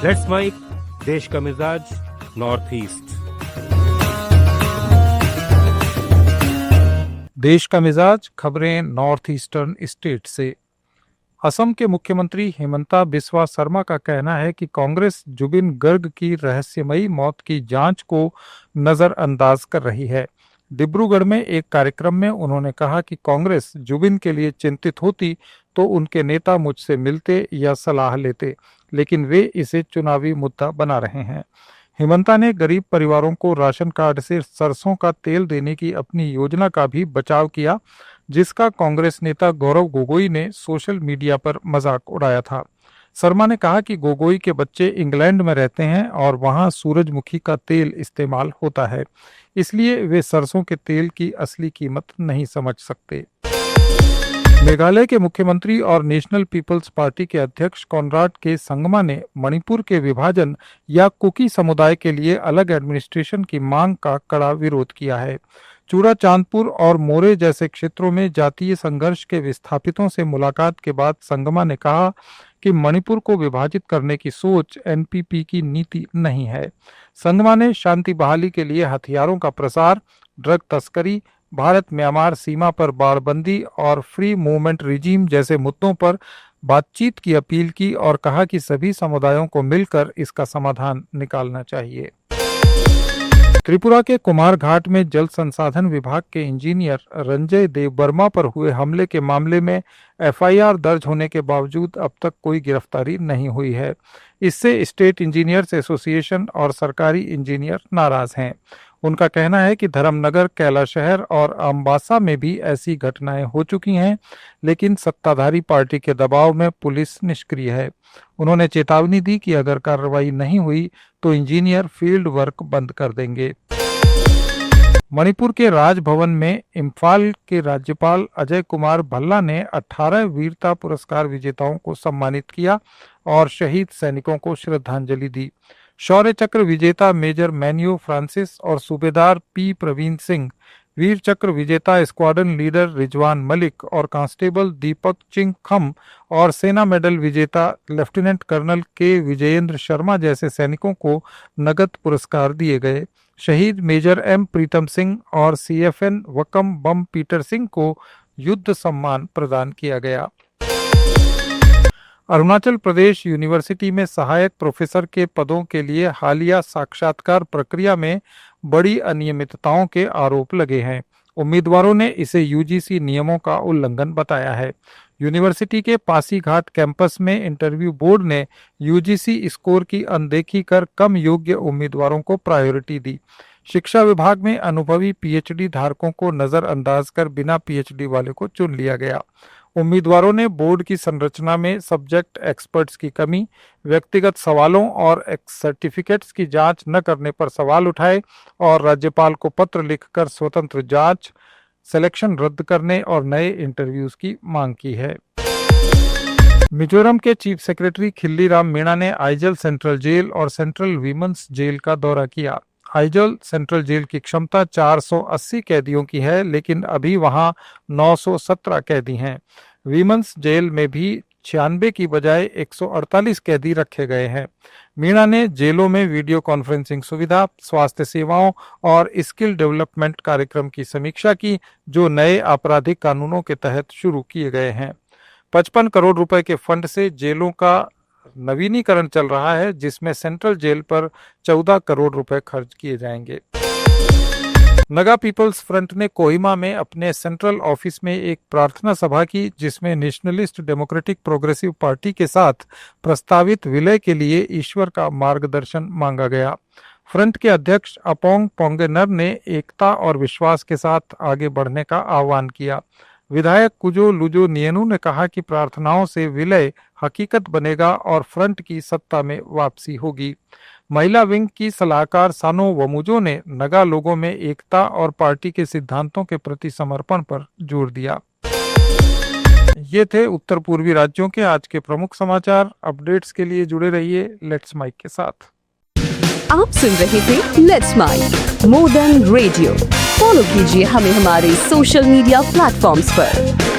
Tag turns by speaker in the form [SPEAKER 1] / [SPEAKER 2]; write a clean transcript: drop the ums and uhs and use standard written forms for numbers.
[SPEAKER 1] Let's mic देश का मिजाज नॉर्थ ईस्ट।
[SPEAKER 2] देश का मिजाज खबरें नॉर्थ ईस्टर्न स्टेट से। असम के मुख्यमंत्री हिमंता बिस्वा शर्मा का कहना है कि कांग्रेस जुबिन गर्ग की रहस्यमयी मौत की जांच को नजरअंदाज कर रही है। डिब्रूगढ़ में एक कार्यक्रम में उन्होंने कहा कि कांग्रेस जुबिन के लिए चिंतित होती तो उनके नेता मुझसे मिलते या सलाह लेते, लेकिन वे इसे चुनावी मुद्दा बना रहे हैं। हिमंता ने गरीब परिवारों को राशन कार्ड से सरसों का तेल देने की अपनी योजना का भी बचाव किया, जिसका कांग्रेस नेता गौरव गोगोई ने सोशल मीडिया पर मजाक उड़ाया था। शर्मा ने कहा कि गोगोई के बच्चे इंग्लैंड में रहते हैं और वहां सूरजमुखी का तेल इस्तेमाल होता है, इसलिए वे सरसों के तेल की असली कीमत नहीं समझ सकते। मेघालय के मुख्यमंत्री और नेशनल पीपल्स पार्टी के अध्यक्ष कॉनराड के संगमा ने मणिपुर के विभाजन या कुकी समुदाय के लिए अलग एडमिनिस्ट्रेशन की मांग का कड़ा विरोध किया है। चूड़ाचांदपुर और मोरे जैसे क्षेत्रों में जातीय संघर्ष के विस्थापितों से मुलाकात के बाद संगमा ने कहा कि मणिपुर को विभाजित करने की सोच एनपीपी की नीति नहीं है। संगमा ने शांति बहाली के लिए हथियारों का प्रसार, ड्रग तस्करी, भारत म्यांमार सीमा पर बाड़बंदी और फ्री मूवमेंट रिजीम जैसे मुद्दों पर बातचीत की अपील की और कहा कि सभी समुदायों को मिलकर इसका समाधान निकालना चाहिए। त्रिपुरा के कुमारघाट में जल संसाधन विभाग के इंजीनियर रंजय देव वर्मा पर हुए हमले के मामले में एफआईआर दर्ज होने के बावजूद अब तक कोई गिरफ्तारी नहीं हुई है। इससे स्टेट इंजीनियर्स एसोसिएशन और सरकारी इंजीनियर नाराज हैं। उनका कहना है कि धर्मनगर, कैलाशहर और अम्बासा में भी ऐसी घटनाएं हो चुकी हैं, लेकिन सत्ताधारी पार्टी के दबाव में पुलिस निष्क्रिय है। उन्होंने चेतावनी दी कि अगर कार्रवाई नहीं हुई तो इंजीनियर फील्ड वर्क बंद कर देंगे। मणिपुर के राजभवन में इम्फाल के राज्यपाल अजय कुमार भल्ला ने 18 वीरता पुरस्कार विजेताओं को सम्मानित किया और शहीद सैनिकों को श्रद्धांजलि दी। शौर्य चक्र विजेता मेजर मैन्यू फ्रांसिस और सूबेदार पी प्रवीण सिंह, वीर चक्र विजेता स्क्वाड्रन लीडर रिजवान मलिक और कांस्टेबल दीपक चिंग खम और सेना मेडल विजेता लेफ्टिनेंट कर्नल के विजयेंद्र शर्मा जैसे सैनिकों को नगद पुरस्कार दिए गए। शहीद मेजर एम प्रीतम सिंह और सीएफएन वकम बम पीटर सिंह को युद्ध सम्मान प्रदान किया गया। अरुणाचल प्रदेश यूनिवर्सिटी में सहायक प्रोफेसर के पदों के लिए हालिया साक्षात्कार प्रक्रिया में बड़ी अनियमितताओं के आरोप लगे हैं। उम्मीदवारों ने इसे यूजीसी नियमों का उल्लंघन बताया है। यूनिवर्सिटी के पासीघाट कैंपस में इंटरव्यू बोर्ड ने यूजीसी स्कोर की अनदेखी कर कम योग्य उम्मीदवारों को प्रायोरिटी दी। शिक्षा विभाग में अनुभवी पीएचडी धारकों को नजरअंदाज कर बिना पीएचडी वाले को चुन लिया गया। उम्मीदवारों ने बोर्ड की संरचना में सब्जेक्ट एक्सपर्ट्स की कमी, व्यक्तिगत सवालों और सर्टिफिकेट्स की जांच न करने पर सवाल उठाए और राज्यपाल को पत्र लिखकर स्वतंत्र जांच, सिलेक्शन रद्द करने और नए इंटरव्यूज की मांग की है। मिजोरम के चीफ सेक्रेटरी खिल्लीराम मीणा ने आइजल सेंट्रल जेल और सेंट्रल वीमेंस जेल का दौरा किया। आइजल सेंट्रल जेल की क्षमता 480 कैदियों की है, लेकिन अभी वहां 917 कैदी हैं। वीमेंस जेल में भी 96 की बजाय 148 कैदी रखे गए हैं। मीणा ने जेलों में वीडियो कॉन्फ्रेंसिंग सुविधा, स्वास्थ्य सेवाओं और स्किल डेवलपमेंट कार्यक्रम की समीक्षा की, जो नए आपराधिक कानूनों के तहत शुरू किए गए हैं। 55 करोड़ रुपए के फंड से जेलों का नवीनीकरण चल रहा है, जिसमें सेंट्रल जेल पर 14 करोड़ रुपए खर्च किए जाएंगे। नगा पीपल्स फ्रंट ने कोहिमा में अपने सेंट्रल ऑफिस में एक प्रार्थना सभा की, जिसमें नेशनलिस्ट डेमोक्रेटिक प्रोग्रेसिव पार्टी के साथ प्रस्तावित विलय के लिए ईश्वर का मार्गदर्शन मांगा गया। फ्रंट के अध्यक्ष अपोंग पोंगेनर ने एकता और विश्वास के साथ आगे बढ़ने का आह्वान किया। विधायक कुजो लुजो नियनू ने कहा कि प्रार्थनाओं से विलय हकीकत बनेगा और फ्रंट की सत्ता में वापसी होगी। महिला विंग की सलाहकार सानो वमुजो ने नगा लोगों में एकता और पार्टी के सिद्धांतों के प्रति समर्पण पर जोर दिया। ये थे उत्तर पूर्वी राज्यों के आज के प्रमुख समाचार। अपडेट्स के लिए जुड़े रहिए लेट्स माइक के साथ।
[SPEAKER 3] आप सुन रहे थे let's mike more than radio. Follow कीजिए हमें हमारे सोशल मीडिया प्लेटफॉर्म्स पर।